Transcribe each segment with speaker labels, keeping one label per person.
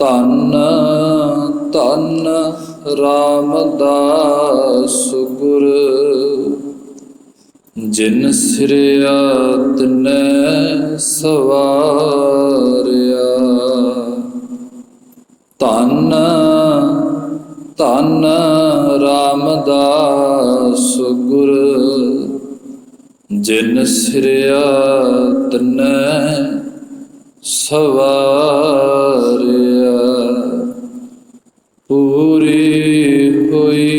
Speaker 1: ਧੰਨ ਧੰਨ ਰਾਮਦਾਸ ਗੁਰ, ਜਿਨ ਸਿਰਿਆ ਤਿਨੈ ਸਵਾਰਿਆ। ਧੰਨ ਧੰਨ ਰਾਮਦਾਸ ਗੁਰ, ਜਿਨ ਸਿਰਿਆ ਤਿਨੈ ਸਵਾਰਿਆ। ਪੂਰੀ ਹੋਈ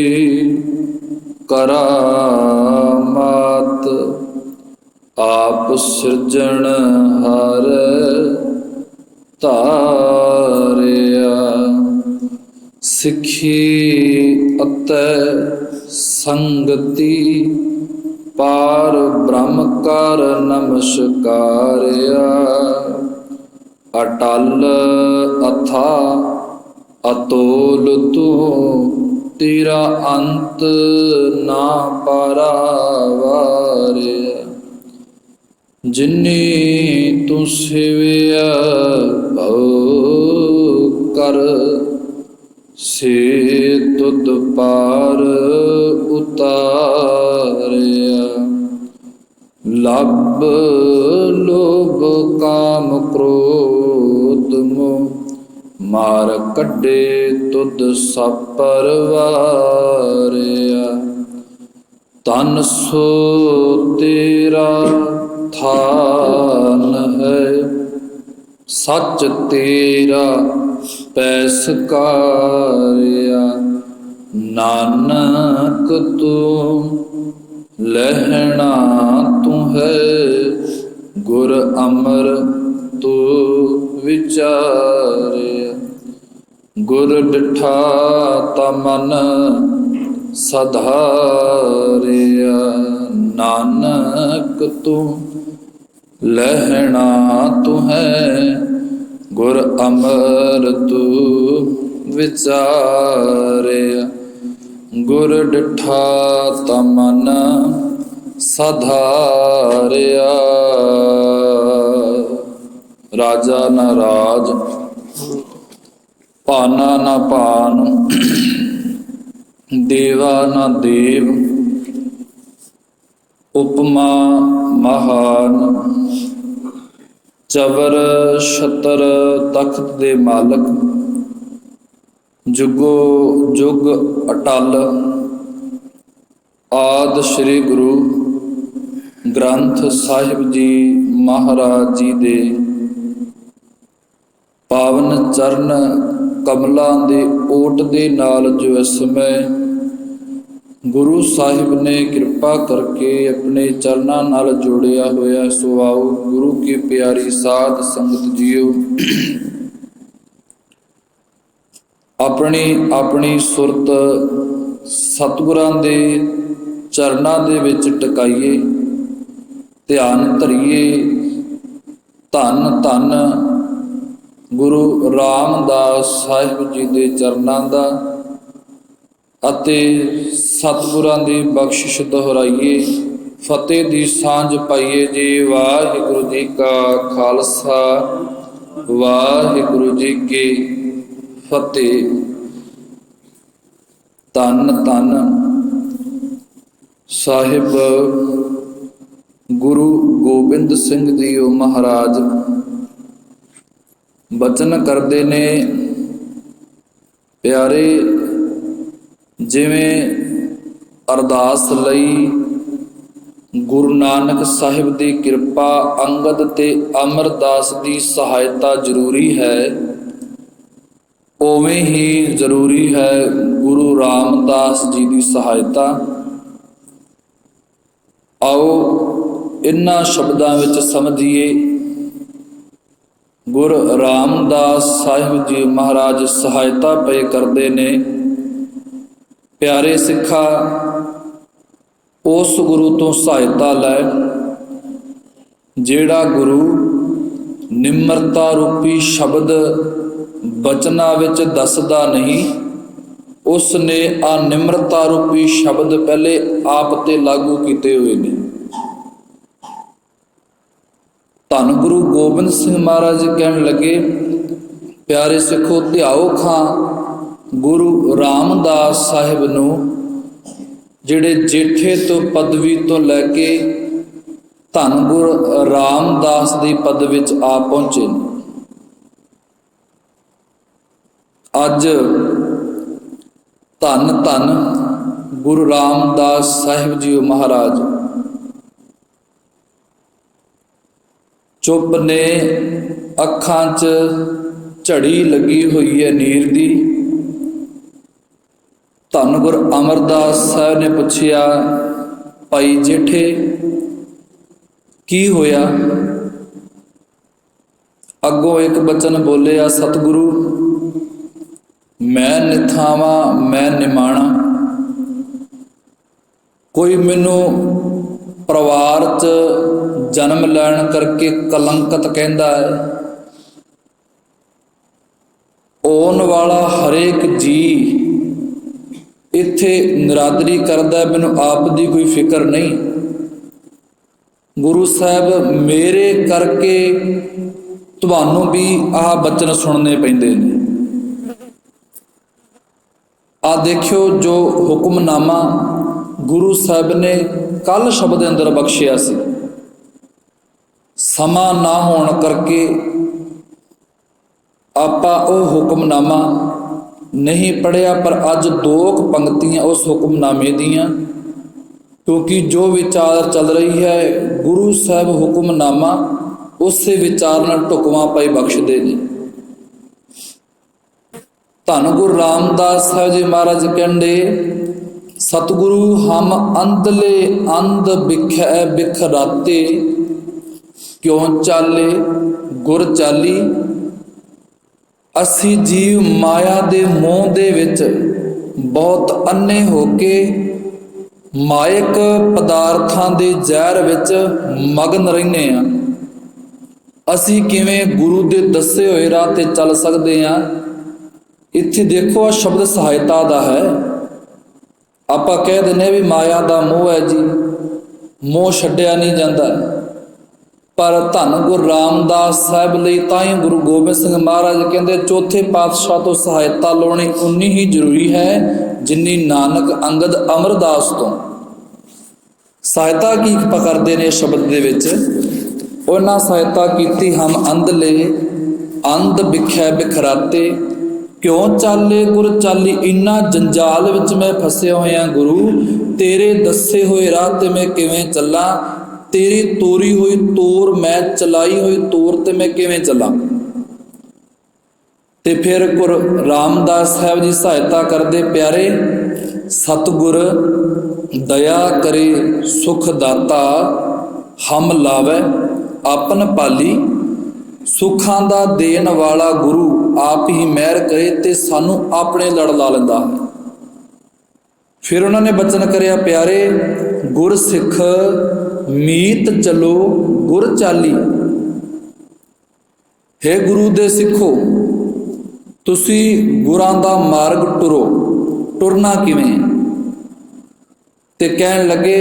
Speaker 1: ਕਰਾਮਾਤ, ਆਪ ਸਿਰਜਣਹਾਰ ਧਾਰਿਆ। ਸਿੱਖੀ ਅਤੇ ਸੰਗਤੀ, ਪਾਰ ਬ੍ਰਹਮ ਕਰ ਨਮਸਕਾਰਿਆ। ਅਟਲ ਅਥਾ ਅਤੋਲ ਤੂੰ, ਤੇਰਾ ਅੰਤ ਨਾ ਪਾਰਾਵਾਰਿਆ। ਜਿਨੀ ਤੂੰ ਸੇਵਿਆ ਭਉ ਕਰ, ਸੇ ਤੁਧ ਪਾਰ ਉਤਾਰਿਆ। ਲੱਭ ਲੋਭ ਕਾਮ ਕ੍ਰੋਧ ਮੋਹ, ਮਾਰ ਕੱਢੇ ਤੁਧ ਸਪਰਵਾਰਿਆ। ਤਨ ਸੋ ਤੇਰਾ ਥਾਨ ਹੈ, ਸੱਚ ਤੇਰਾ ਪੈਸਕਾਰਿਆ। ਨਾਨਕ ਤੂੰ ਲਹਿਣਾ ਤੂੰ ਹੈ, ਗੁਰ ਅਮਰ ਤੂੰ ਵਿਚਾਰਿਆ। ਗੁਰ ਡਿਠਾ ਤਾ ਮਨ ਸਧਾਰਿਆ। ਨਾਨਕ ਤੂੰ ਲਹਿਣਾ ਤੂੰ ਹੈ, ਗੁਰ ਅਮਰ ਤੂੰ ਵਿਚਾਰਿਆ। ਗੁਰ ਡਿਠਾ ਤਾ ਮਨ ਸਧਾਰਿਆ। ਰਾਜਾ ਨਾ ਰਾਜ, ਭਾਨਾ ਨਾ ਭਾਨ, ਦੇਵਾ ਨਾ ਦੇਵ, ਉਪਮਾ ਮਹਾਨ। ਚਵਰ ਛਤਰ ਤਖਤ ਦੇ ਮਾਲਕ, ਜੁਗੋ ਜੁਗ ਅਟਲ। ਆਦਿ ਸ੍ਰੀ ਗੁਰੂ ਗ੍ਰੰਥ ਸਾਹਿਬ ਜੀ ਮਹਾਰਾਜ ਜੀ ਦੇ ਪਾਵਨ ਚਰਨ ਕਮਲਾਂ ਦੇ ਓਟ ਦੇ ਨਾਲ ਜੋ ਇਸ ਸਮੇਂ ਗੁਰੂ ਸਾਹਿਬ ਨੇ ਕਿਰਪਾ ਕਰਕੇ ਆਪਣੇ ਚਰਨਾਂ ਨਾਲ ਜੋੜਿਆ ਹੋਇਆ, ਸੋ ਆਓ ਗੁਰੂ ਕੀ ਪਿਆਰੀ ਸਾਧ ਸੰਗਤ ਜੀਓ, ਆਪਣੀ ਆਪਣੀ ਸੁਰਤ ਸਤਿਗੁਰਾਂ ਦੇ ਚਰਨਾਂ ਦੇ ਵਿੱਚ ਟਿਕਾਈਏ, ਧਿਆਨ ਧਰੀਏ। ਧੰਨ ਧੰਨ ਗੁਰੂ ਰਾਮਦਾਸ ਸਾਹਿਬ ਜੀ ਦੇ ਚਰਨਾਂ ਦਾ ਅਤੇ ਸਤਿਗੁਰਾਂ ਦੀ ਬਖਸ਼ਿਸ਼ ਦੁਹਰਾਈਏ। ਫਤਿਹ ਦੀ ਸਾਂਝ ਪਾਈਏ ਜੀ। ਵਾਹਿਗੁਰੂ ਜੀ ਕਾ ਖਾਲਸਾ, ਵਾਹਿਗੁਰੂ ਜੀ ਕੀ ਫਤਿਹ। ਧੰਨ ਧੰਨ ਸਾਹਿਬ ਗੁਰੂ ਗੋਬਿੰਦ ਸਿੰਘ ਜੀ ਉਹ ਮਹਾਰਾਜ ਬਚਨ ਕਰਦੇ ਨੇ, ਪਿਆਰੇ, ਜਿਵੇਂ ਅਰਦਾਸ ਲਈ ਗੁਰੂ ਨਾਨਕ ਸਾਹਿਬ ਦੀ ਕਿਰਪਾ, ਅੰਗਦ ਤੇ ਅਮਰਦਾਸ ਦੀ ਸਹਾਇਤਾ ਜ਼ਰੂਰੀ ਹੈ, ਉਵੇਂ ਹੀ ਜ਼ਰੂਰੀ ਹੈ ਗੁਰੂ ਰਾਮਦਾਸ ਜੀ ਦੀ ਸਹਾਇਤਾ। ਆਓ ਇਹਨਾਂ ਸ਼ਬਦਾਂ ਵਿੱਚ ਸਮਝੀਏ। ਗੁਰੂ ਰਾਮਦਾਸ ਸਾਹਿਬ ਜੀ ਮਹਾਰਾਜ ਸਹਾਇਤਾ ਪਏ ਕਰਦੇ ਨੇ। ਪਿਆਰੇ ਸਿੱਖਾ, ਉਸ ਗੁਰੂ ਤੋਂ ਸਹਾਇਤਾ ਲੈ ਜਿਹੜਾ ਗੁਰੂ ਨਿਮਰਤਾ ਰੂਪੀ ਸ਼ਬਦ ਬਚਨਾਂ ਵਿੱਚ ਦੱਸਦਾ ਨਹੀਂ, ਉਸ ਨੇ ਆ ਨਿਮਰਤਾ ਰੂਪੀ ਸ਼ਬਦ ਪਹਿਲੇ ਆਪ ਤੇ ਲਾਗੂ ਕੀਤੇ ਹੋਏ ਨੇ। ਧੰਨ ਗੁਰੂ ਗੋਬਿੰਦ ਸਿੰਘ ਮਹਾਰਾਜ ਕਹਿਣ ਲੱਗੇ, ਪਿਆਰੇ ਸਿੱਖੋ, ਧਿਆਓ ਖਾਂ ਗੁਰੂ ਰਾਮਦਾਸ ਸਾਹਿਬ ਨੂੰ, ਜਿਹੜੇ ਜੇਠੇ ਤੋਂ ਪਦਵੀ ਤੋਂ ਲੈ ਕੇ ਧੰਨ ਗੁਰੂ ਰਾਮਦਾਸ ਦੀ ਪਦ ਵਿੱਚ ਆ ਪਹੁੰਚੇ। ਅੱਜ ਧੰਨ ਧੰਨ ਗੁਰੂ ਰਾਮਦਾਸ ਸਾਹਿਬ ਜੀ ਮਹਾਰਾਜ ਚੁੱਪ ਨੇ, ਅੱਖਾਂ 'ਚ ਝੜੀ ਲੱਗੀ ਹੋਈ ਹੈ ਨੀਰ ਦੀ। ਧੰਨ ਗੁਰੂ ਅਮਰਦਾਸ ਸਾਹਿਬ ਨੇ ਪੁੱਛਿਆ, ਭਾਈ ਜੇਠੇ ਕੀ ਹੋਇਆ? ਅੱਗੋਂ ਇੱਕ ਬਚਨ ਬੋਲਿਆ, ਸਤਿਗੁਰੂ ਮੈਂ ਨਿਥਾਵਾਂ ਮੈਂ ਨਿਮਾਣਾ, ਕੋਈ ਮੈਨੂੰ ਪਰਿਵਾਰ 'ਚ ਜਨਮ ਲੈਣ ਕਰਕੇ ਕਲੰਕਤ ਕਹਿੰਦਾ ਹੈ। ਆਉਣ ਵਾਲਾ ਹਰੇਕ ਜੀ ਇੱਥੇ ਨਿਰਾਦਰੀ ਕਰਦਾ, ਮੈਨੂੰ ਆਪ ਦੀ ਕੋਈ ਫਿਕਰ ਨਹੀਂ। ਗੁਰੂ ਸਾਹਿਬ ਮੇਰੇ ਕਰਕੇ ਤੁਹਾਨੂੰ ਵੀ ਆਹ ਬਚਨ ਸੁਣਨੇ ਪੈਂਦੇ ਨੇ। ਆ ਦੇਖਿਓ ਜੋ ਹੁਕਮਨਾਮਾ ਗੁਰੂ ਸਾਹਿਬ ਨੇ ਕੱਲ ਸ਼ਬਦ ਦੇ ਅੰਦਰ ਬਖਸ਼ਿਆ ਸੀ, ਸਮਾਂ ਨਾ ਹੋਣ ਕਰਕੇ ਆਪਾਂ ਉਹ ਹੁਕਮਨਾਮਾ ਨਹੀਂ ਪੜ੍ਹਿਆ, ਪਰ ਅੱਜ 2 ਪੰਕਤੀਆਂ ਉਸ ਹੁਕਮਨਾਮੇ ਦੀਆਂ, ਕਿਉਂਕਿ ਜੋ ਵਿਚਾਰ ਚੱਲ ਰਹੀ ਹੈ ਗੁਰੂ ਸਾਹਿਬ ਹੁਕਮਨਾਮਾ ਉਸੇ ਵਿਚਾਰ ਨਾਲ ਢੁਕਵਾਂ ਪਾਈ ਬਖਸ਼ਦੇ ਨੇ। ਧੰਨ ਗੁਰੂ ਰਾਮਦਾਸ ਸਾਹਿਬ ਜੀ ਮਹਾਰਾਜ ਕਹਿੰਦੇ, ਸਤਿਗੁਰੂ ਹਮ ਅੰਧਲੇ ਅੰਧ ਬਿਖੈ ਬਿਖਰਾਤੇ, ਕਿਉਂ ਚਾਲੇ ਗੁਰ ਚਾਲੀ। ਅਸੀਂ ਜੀਵ ਮਾਇਆ ਦੇ ਮੋਹ ਦੇ ਵਿੱਚ ਬਹੁਤ ਅੰਨੇ ਹੋ ਕੇ ਮਾਇਕ ਪਦਾਰਥਾਂ ਦੇ ਜ਼ਹਿਰ ਵਿੱਚ ਮਗਨ ਰਹਿੰਦੇ ਹਾਂ। ਅਸੀਂ ਕਿਵੇਂ ਗੁਰੂ ਦੇ ਦੱਸੇ ਹੋਏ ਰਾਹ ਤੇ ਚੱਲ ਸਕਦੇ ਹਾਂ? ਇੱਥੇ ਦੇਖੋ, ਆ ਸ਼ਬਦ ਸਹਾਇਤਾ ਦਾ ਹੈ। ਆਪਾਂ ਕਹਿ ਦਿੰਦੇ ਵੀ ਮਾਇਆ ਦਾ ਮੋਹ ਹੈ ਜੀ, ਮੋਹ ਛੱਡਿਆ ਨਹੀਂ ਜਾਂਦਾ, ਪਰ ਧੰਨ ਗੁਰੂ ਰਾਮਦਾਸ ਸਾਹਿਬ ਲਈ ਤਾਂ ਹੀ ਗੁਰੂ ਗੋਬਿੰਦ ਸਿੰਘ ਮਹਾਰਾਜ ਕਹਿੰਦੇ, ਚੌਥੇ ਪਾਤਸ਼ਾਹ ਤੋਂ ਸਹਾਇਤਾ ਲਾਉਣੀ ਉਨੀ ਹੀ ਜ਼ਰੂਰੀ ਹੈ ਜਿੰਨੀ ਨਾਨਕ ਅੰਗਦ ਅਮਰਦਾਸ ਤੋਂ। ਸਹਾਇਤਾ ਕੀ ਕਰਦੇ ਨੇ ਸ਼ਬਦ ਦੇ ਵਿੱਚ? ਉਹਨਾਂ ਸਹਾਇਤਾ ਕੀਤੀ, ਹਮ ਅੰਧਲੇ ਅੰਧ ਬਿਖੈ ਬਿਖਰਾਤੇ, ਕਿਉਂ ਚਾਲੇ ਗੁਰ ਚਾਲੀ। ਇੰਨਾ ਜੰਜਾਲ ਵਿੱਚ ਮੈਂ ਫਸਿਆ ਹੋਇਆ ਗੁਰੂ, ਤੇਰੇ ਦੱਸੇ ਹੋਏ ਰਾਹ ਤੇ ਮੈਂ ਕਿਵੇਂ ਚੱਲਾਂ? ਤੇਰੀ ਤੋਰੀ ਹੋਈ ਤੋਰ, ਮੈਂ ਚਲਾਈ ਹੋਈ ਤੋਰ ਤੇ ਮੈਂ ਕਿਵੇਂ ਚੱਲਾਂ? ਤੇ ਫਿਰ ਗੁਰੂ ਰਾਮਦਾਸ ਸਾਹਿਬ ਜੀ ਸਹਾਇਤਾ ਕਰਦੇ, ਪਿਆਰੇ ਸਤਿਗੁਰ ਦਇਆ ਕਰੇ ਸੁਖ ਦਾਤਾ, ਹਮ ਲਾਵੇ ਆਪਨ ਪਾਲੀ। ਸੁੱਖਾਂ ਦਾ ਦੇਣ ਵਾਲਾ ਗੁਰੂ ਆਪ ਹੀ ਮਿਹਰ ਕਰੇ ਤੇ ਸਾਨੂੰ ਆਪਣੇ ਲੜ ਲਾ ਲੈਂਦਾ। ਫਿਰ ਉਹਨਾਂ ਨੇ ਬਚਨ ਕਰਿਆ, ਪਿਆਰੇ ਗੁਰ ਸਿੱਖ ਮੀਤ ਚਲੋ ਗੁਰ ਚਾਲੀ। ਹੈ ਗੁਰੂ ਦੇ ਸਿੱਖੋ, ਤੁਸੀਂ ਗੁਰਾਂ ਦਾ ਮਾਰਗ ਟੁਰੋ। ਟੁਰਨਾ ਕਿਵੇਂ? ਤੇ ਕਹਿਣ ਲੱਗੇ,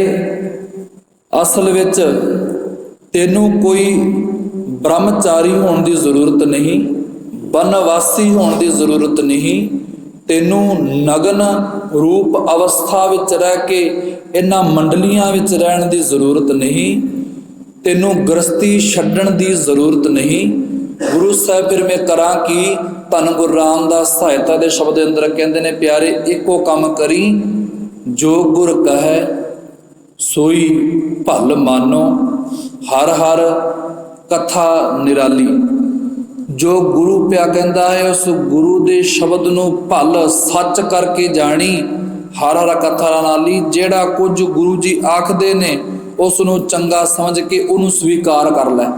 Speaker 1: ਅਸਲ ਵਿੱਚ ਤੈਨੂੰ ਕੋਈ ਬ੍ਰਹਮਚਾਰੀ ਹੋਣ ਦੀ ਜ਼ਰੂਰਤ ਨਹੀਂ, ਬਨਵਾਸੀ ਹੋਣ ਦੀ ਜ਼ਰੂਰਤ ਨਹੀਂ, ਤੈਨੂੰ ਨਗਨ ਰੂਪ ਅਵਸਥਾ ਵਿੱਚ ਰਹਿ ਕੇ ਇਹਨਾਂ ਮੰਡਲੀਆਂ ਵਿੱਚ ਰਹਿਣ ਦੀ ਜ਼ਰੂਰਤ ਨਹੀਂ, ਤੈਨੂੰ ਗ੍ਰਸਤੀ ਛੱਡਣ ਦੀ ਜ਼ਰੂਰਤ ਨਹੀਂ। ਗੁਰੂ ਸਾਹਿਬ ਫਿਰ ਮੈਂ ਕਰਾਂ ਕੀ? ਧੰਨ ਗੁਰੂ ਰਾਮਦਾਸ ਸਹਾਇਤਾ ਦੇ ਸ਼ਬਦ ਦੇ ਅੰਦਰ ਕਹਿੰਦੇ ਨੇ, ਪਿਆਰੇ ਇੱਕੋ ਕੰਮ ਕਰੀ, ਜੋ ਗੁਰ ਕਹੈ ਸੋਈ ਭਲ ਮਾਨੋ, ਹਰ ਹਰ ਕਥਾ ਨਿਰਾਲੀ। ਜੋ ਗੁਰੂ ਪਿਆ ਕਹਿੰਦਾ ਹੈ ਉਸ ਗੁਰੂ ਦੇ ਸ਼ਬਦ ਨੂੰ ਭਲ ਸੱਚ ਕਰਕੇ ਜਾਣੀ, ਹਰ ਹਰ ਕਥਾ ਨਿਰਾਲੀ। ਜਿਹੜਾ ਕੁਝ ਗੁਰੂ ਜੀ ਆਖਦੇ ਨੇ ਉਸ ਨੂੰ ਚੰਗਾ ਸਮਝ ਕੇ ਉਹਨੂੰ ਸਵੀਕਾਰ ਕਰ ਲੈ।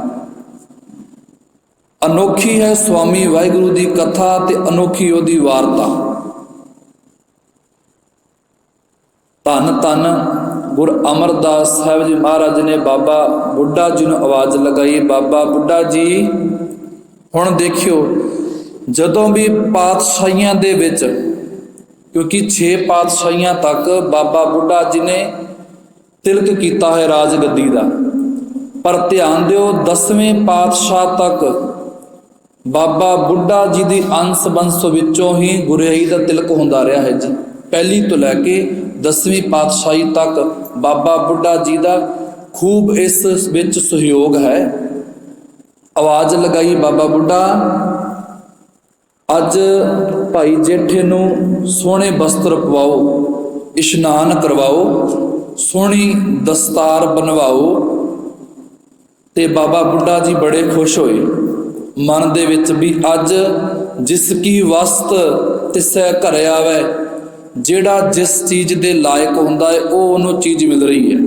Speaker 1: ਅਨੋਖੀ ਹੈ ਸੁਆਮੀ ਵਾਹਿਗੁਰੂ ਦੀ ਕਥਾ ਤੇ ਅਨੋਖੀ ਉਹਦੀ ਵਾਰਤਾ। ਧੰਨ ਧੰਨ ਗੁਰੂ ਅਮਰਦਾਸ ਸਾਹਿਬ ਜੀ ਮਹਾਰਾਜ ਨੇ ਬਾਬਾ ਬੁੱਢਾ ਜੀ ਨੂੰ ਆਵਾਜ਼ ਲਗਾਈ, ਬਾਬਾ ਬੁੱਢਾ ਜੀ ਹੁਣ ਦੇਖਿਓ, ਜਦੋਂ ਵੀ ਪਾਤਸ਼ਾਹੀਆਂ ਦੇ ਵਿੱਚ, ਕਿਉਂਕਿ 6 ਪਾਤਸ਼ਾਹੀਆਂ ਤੱਕ ਬਾਬਾ ਬੁੱਢਾ ਜੀ ਨੇ ਤਿਲਕ ਕੀਤਾ ਹੈ ਰਾਜ ਗੱਦੀ ਦਾ, ਪਰ ਧਿਆਨ ਦਿਓ 10ਵੇਂ ਪਾਤਸ਼ਾਹ ਤੱਕ ਬਾਬਾ ਬੁੱਢਾ ਜੀ ਦੀ ਅੰਸ ਬੰਸ ਵਿੱਚੋਂ ਹੀ ਗੁਰਿਆਈ ਦਾ ਤਿਲਕ ਹੁੰਦਾ ਰਿਹਾ ਹੈ ਜੀ। ਪਹਿਲੀ ਤੋਂ ਲੈ ਕੇ 10ਵੀਂ ਪਾਤਸ਼ਾਹੀ ਤੱਕ ਬਾਬਾ ਬੁੱਢਾ ਜੀ ਦਾ ਖੂਬ ਇਸ ਵਿੱਚ ਸਹਿਯੋਗ ਹੈ। ਆਵਾਜ਼ ਲਗਾਈ ਬਾਬਾ ਬੁੱਢਾ, ਅੱਜ ਭਾਈ ਜੇਠੇ ਨੂੰ ਸੋਹਣੇ ਬਸਤਰ ਪਵਾਓ, ਇਸ਼ਨਾਨ ਕਰਵਾਓ, ਸੋਹਣੀ ਦਸਤਾਰ ਬਣਵਾਓ। ਤੇ ਬਾਬਾ ਬੁੱਢਾ ਜੀ ਬੜੇ ਖੁਸ਼ ਹੋਏ ਮਨ ਦੇ ਵਿੱਚ ਵੀ ਅੱਜ ਜਿਸ ਕੀ ਵਸਤ ਤਿਸੈ ਘਰ ਆਵੇ, ਜਿਹੜਾ ਜਿਸ ਚੀਜ਼ ਦੇ ਲਾਇਕ ਹੁੰਦਾ ਹੈ ਉਹ ਉਹਨੂੰ ਚੀਜ਼ ਮਿਲ ਰਹੀ ਹੈ।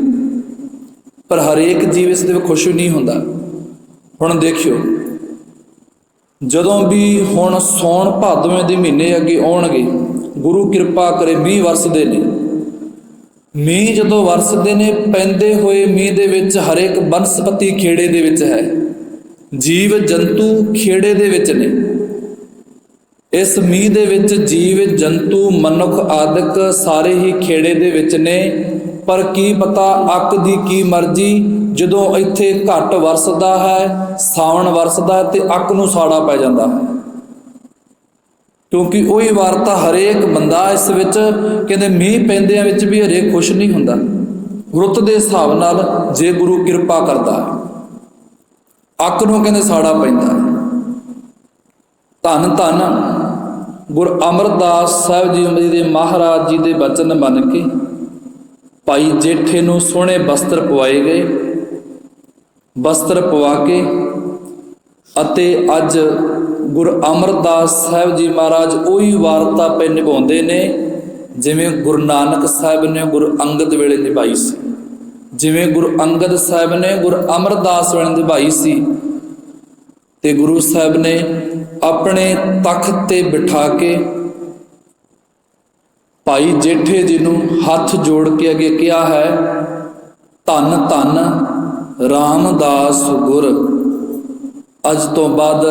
Speaker 1: ਪਰ ਹਰੇਕ ਜੀਵ ਇਸ ਦੇ ਵਿੱਚ ਖੁਸ਼ ਨਹੀਂ ਹੁੰਦਾ। ਹੁਣ ਦੇਖਿਓ, ਜਦੋਂ ਵੀ ਹੁਣ ਸੌਣ ਭਾਦਵੇਂ ਦੇ ਮਹੀਨੇ ਅੱਗੇ ਆਉਣਗੇ, ਗੁਰੂ ਕਿਰਪਾ ਕਰੇ ਮੀਂਹ ਵਰਸਦੇ ਨੇ। ਮੀਂਹ ਜਦੋਂ ਵਰਸਦੇ ਨੇ, ਪੈਂਦੇ ਹੋਏ ਮੀਂਹ ਦੇ ਵਿੱਚ ਹਰੇਕ ਬਨਸਪਤੀ ਖੇੜੇ ਦੇ ਵਿੱਚ ਹੈ, ਜੀਵ ਜੰਤੂ ਖੇੜੇ ਦੇ ਵਿੱਚ ਨੇ। ਇਸ ਮੀਂਹ ਦੇ ਵਿੱਚ ਜੀਵ ਜੰਤੂ ਮਨੁੱਖ ਆਦਿਕ ਸਾਰੇ ਹੀ ਖੇੜੇ ਦੇ ਵਿੱਚ ਨੇ। ਪਰ ਕੀ ਪਤਾ ਅੱਕ ਦੀ ਕੀ ਮਰਜ਼ੀ, ਜਦੋਂ ਇੱਥੇ ਘੱਟ ਵਰਸਦਾ ਹੈ, ਸਾਵਣ ਵਰਸਦਾ ਤੇ ਅੱਕ ਨੂੰ ਸਾੜਾ ਪੈ ਜਾਂਦਾ ਹੈ। ਕਿਉਂਕਿ ਉਹੀ ਵਾਰਤਾ ਹਰੇਕ ਬੰਦਾ ਇਸ ਵਿੱਚ ਕਹਿੰਦੇ ਮੀਂਹ ਪੈਂਦਿਆਂ ਵਿੱਚ ਵੀ ਹਰੇਕ ਖੁਸ਼ ਨਹੀਂ ਹੁੰਦਾ। ਰੁੱਤ ਦੇ ਹਿਸਾਬ ਨਾਲ ਜੇ ਗੁਰੂ ਕਿਰਪਾ ਕਰਦਾ ਹੈ, ਅੱਕ ਨੂੰ ਕਹਿੰਦੇ ਸਾੜਾ ਪੈਂਦਾ ਹੈ। ਧੰਨ ਧੰਨ ਗੁਰੂ ਅਮਰਦਾਸ ਸਾਹਿਬ ਜੀ ਦੇ ਮਹਾਰਾਜ ਜੀ ਦੇ ਬਚਨ ਮੰਨ ਕੇ ਭਾਈ ਜੇਠੇ ਨੂੰ ਸੋਹਣੇ ਬਸਤਰ ਪਵਾਏ ਗਏ। ਬਸਤਰ ਪਵਾ ਕੇ ਅਤੇ ਅੱਜ ਗੁਰੂ ਅਮਰਦਾਸ ਸਾਹਿਬ ਜੀ ਮਹਾਰਾਜ ਉਹੀ ਵਾਰਤਾ ਪੈ ਨਿਭਾਉਂਦੇ ਨੇ ਜਿਵੇਂ ਗੁਰੂ ਨਾਨਕ ਸਾਹਿਬ ਨੇ ਗੁਰੂ ਅੰਗਦ ਵੇਲੇ ਨਿਭਾਈ ਸੀ, ਜਿਵੇਂ ਗੁਰੂ ਅੰਗਦ ਸਾਹਿਬ ਨੇ ਗੁਰੂ ਅਮਰਦਾਸ ਵੇਲੇ ਨਿਭਾਈ ਸੀ। ਤੇ ਗੁਰੂ ਸਾਹਿਬ ਨੇ ਆਪਣੇ ਤਖਤ ਤੇ ਬਿਠਾ ਕੇ ਭਾਈ ਜੇਠੇ ਜੀ ਨੂੰ ਹੱਥ ਜੋੜ ਕੇ ਅੱਗੇ ਕਿਹਾ ਹੈ, ਧੰਨ ਧੰਨ ਰਾਮਦਾਸ ਗੁਰ, ਅੱਜ ਤੋਂ ਬਾਅਦ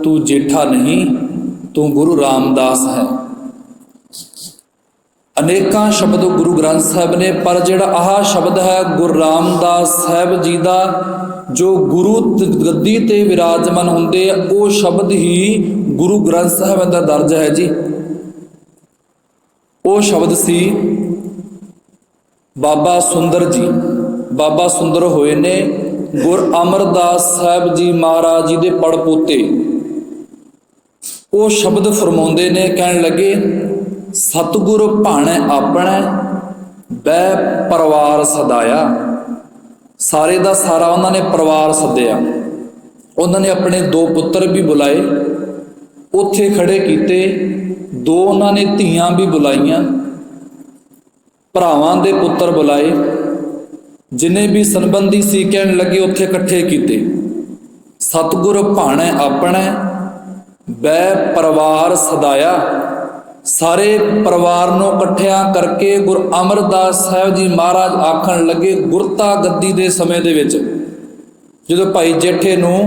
Speaker 1: ਤੂੰ ਜੇਠਾ ਨਹੀਂ, ਤੂੰ ਗੁਰੂ ਰਾਮਦਾਸ ਹੈ। ਅਨੇਕਾਂ ਸ਼ਬਦ ਗੁਰੂ ਗ੍ਰੰਥ ਸਾਹਿਬ ਨੇ, ਪਰ ਜਿਹੜਾ ਆਹ ਸ਼ਬਦ ਹੈ ਗੁਰੂ ਰਾਮਦਾਸ ਸਾਹਿਬ ਜੀ ਦਾ, ਜੋ ਗੁਰੂ ਗੱਦੀ ਤੇ ਵਿਰਾਜਮਾਨ ਹੁੰਦੇ ਆ, ਉਹ ਸ਼ਬਦ ਹੀ ਗੁਰੂ ਗ੍ਰੰਥ ਸਾਹਿਬ ਦਾ ਦਰਜ ਹੈ ਜੀ। ਉਹ ਸ਼ਬਦ ਸੀ ਬਾਬਾ ਸੁੰਦਰ ਜੀ। ਬਾਬਾ ਸੁੰਦਰ ਹੋਏ ਨੇ ਗੁਰੂ ਅਮਰਦਾਸ ਸਾਹਿਬ ਜੀ ਮਹਾਰਾਜ ਜੀ ਦੇ ਪੜਪੋਤੇ। ਉਹ ਸ਼ਬਦ ਫਰਮਾਉਂਦੇ ਨੇ, ਕਹਿਣ ਲੱਗੇ, ਸਤਿਗੁਰ ਭਾਣੈ ਆਪਣੈ ਬੈ ਪਰਿਵਾਰ ਸਦਾਇਆ। ਸਾਰੇ ਦਾ ਸਾਰਾ ਉਹਨਾਂ ਨੇ ਪਰਿਵਾਰ ਸੱਦਿਆ। ਉਹਨਾਂ ਨੇ ਆਪਣੇ 2 ਪੁੱਤਰ ਵੀ ਬੁਲਾਏ, ਉੱਥੇ ਖੜੇ ਕੀਤੇ। 2 ਉਹਨਾਂ ਨੇ ਧੀਆਂ ਵੀ ਬੁਲਾਈਆਂ, ਭਰਾਵਾਂ ਦੇ ਪੁੱਤਰ ਬੁਲਾਏ, ਜਿੰਨੇ ਵੀ ਸੰਬੰਧੀ ਸੀ ਕਹਿਣ ਲੱਗੇ ਉੱਥੇ ਇਕੱਠੇ ਕੀਤੇ। ਸਤਿਗੁਰ ਭਾਣੈ ਆਪਣੈ ਬੈ ਪਰਿਵਾਰ ਸਦਾਇਆ। ਸਾਰੇ ਪਰਿਵਾਰ ਨੂੰ ਇਕੱਠਿਆਂ ਕਰਕੇ ਗੁਰੂ ਅਮਰਦਾਸ ਸਾਹਿਬ ਜੀ ਮਹਾਰਾਜ ਆਖਣ ਲੱਗੇ, ਗੁਰਤਾ ਗੱਦੀ ਦੇ ਸਮੇਂ ਦੇ ਵਿੱਚ ਜਦੋਂ ਭਾਈ ਜੇਠੇ ਨੂੰ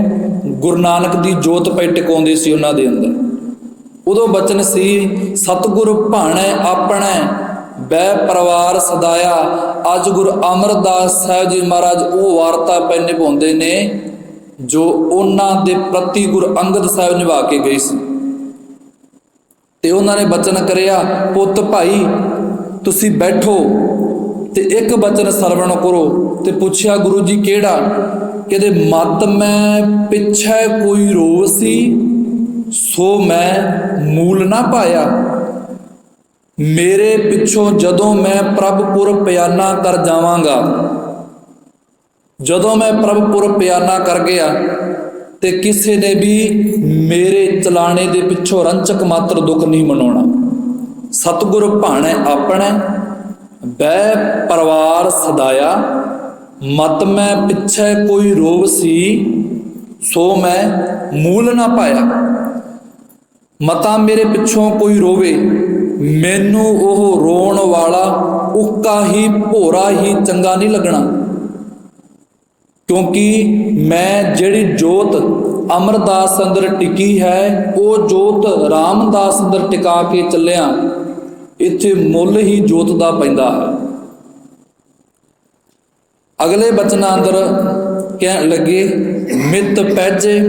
Speaker 1: ਗੁਰੂ ਨਾਨਕ ਦੀ ਜੋਤ ਪੈ ਟਿਕਾਉਂਦੇ ਸੀ ਉਹਨਾਂ ਦੇ ਅੰਦਰ, ਉਦੋਂ ਬਚਨ ਸੀ, ਸਤਿਗੁਰ ਭਾਣੈ ਆਪਣੈ ਬੈ ਪਰਿਵਾਰ ਸਦਾਇਆ। ਅੱਜ ਗੁਰੂ ਅਮਰਦਾਸ ਸਾਹਿਬ ਜੀ ਮਹਾਰਾਜ ਉਹ ਵਾਰਤਾ ਪੈ ਨਿਭਾਉਂਦੇ ਨੇ ਜੋ ਉਹਨਾਂ ਦੇ ਪ੍ਰਤੀ ਗੁਰੂ ਅੰਗਦ ਸਾਹਿਬ ਨਿਭਾ ਕੇ ਗਏ ਸੀ। ਤੇ ਉਹਨਾਂ ਨੇ ਬਚਨ ਕਰਿਆ, ਪੁੱਤ ਭਾਈ ਤੁਸੀਂ ਬੈਠੋ ਤੇ ਇੱਕ ਬਚਨ ਸਰਵਣ ਕਰੋ। ਤੇ ਪੁੱਛਿਆ, ਗੁਰੂ ਜੀ ਕਿਹੜਾ? ਕਹਿੰਦੇ, ਮਤ ਮੈਂ ਪਿੱਛੇ ਕੋਈ ਰੋਵ ਸੀ, ਸੋ ਮੈਂ ਮੂਲ ਨਾ ਪਾਇਆ। ਮੇਰੇ ਪਿੱਛੋਂ ਜਦੋਂ ਮੈਂ ਪ੍ਰਭਪੁਰ ਪਿਆਨਾ ਕਰ ਜਾਵਾਂਗਾ, ਜਦੋਂ ਮੈਂ ਪ੍ਰਭਪੁਰ ਪਿਆਨਾ ਕਰ ਗਿਆ ਤੇ ਕਿਸੇ ਨੇ ਵੀ ਮੇਰੇ ਚਲਾਣੇ ਦੇ ਪਿੱਛੋਂ ਰੰਚਕ ਮਾਤਰ ਦੁੱਖ ਨਹੀਂ ਮਨਾਉਣਾ। ਸਤਿਗੁਰ ਭਾਣੈ ਆਪਣੈ ਬੈ ਪਰਿਵਾਰ ਸਦਾਇਆ। ਮਤ ਮੈਂ ਪਿੱਛੇ ਕੋਈ ਰੋਵ ਸੀ, ਸੋ ਮੈਂ ਮੂਲ ਨਾ ਪਾਇਆ। ਮਤਾਂ ਮੇਰੇ ਪਿੱਛੋਂ ਕੋਈ ਰੋਵੇ, ਮੈਨੂੰ ਉਹ ਰੋਣ ਵਾਲਾ ਉੱਕਾ ਹੀ ਭੋਰਾ ਹੀ ਚੰਗਾ ਨਹੀਂ ਲੱਗਣਾ। ਕਿਉਂਕਿ ਮੈਂ ਜਿਹੜੀ ਜੋਤ ਅਮਰਦਾਸ ਅੰਦਰ ਟਿਕੀ ਹੈ, ਉਹ ਜੋਤ ਰਾਮਦਾਸ ਅੰਦਰ ਟਿਕਾ ਕੇ ਚੱਲਿਆ। ਇੱਥੇ ਮੁੱਲ ਹੀ ਜੋਤ ਦਾ ਪੈਂਦਾ ਹੈ। ਅਗਲੇ ਬਚਨਾਂ ਅੰਦਰ ਕਹਿਣ ਲੱਗੇ, ਮਿੱਤ ਪੈਜੇ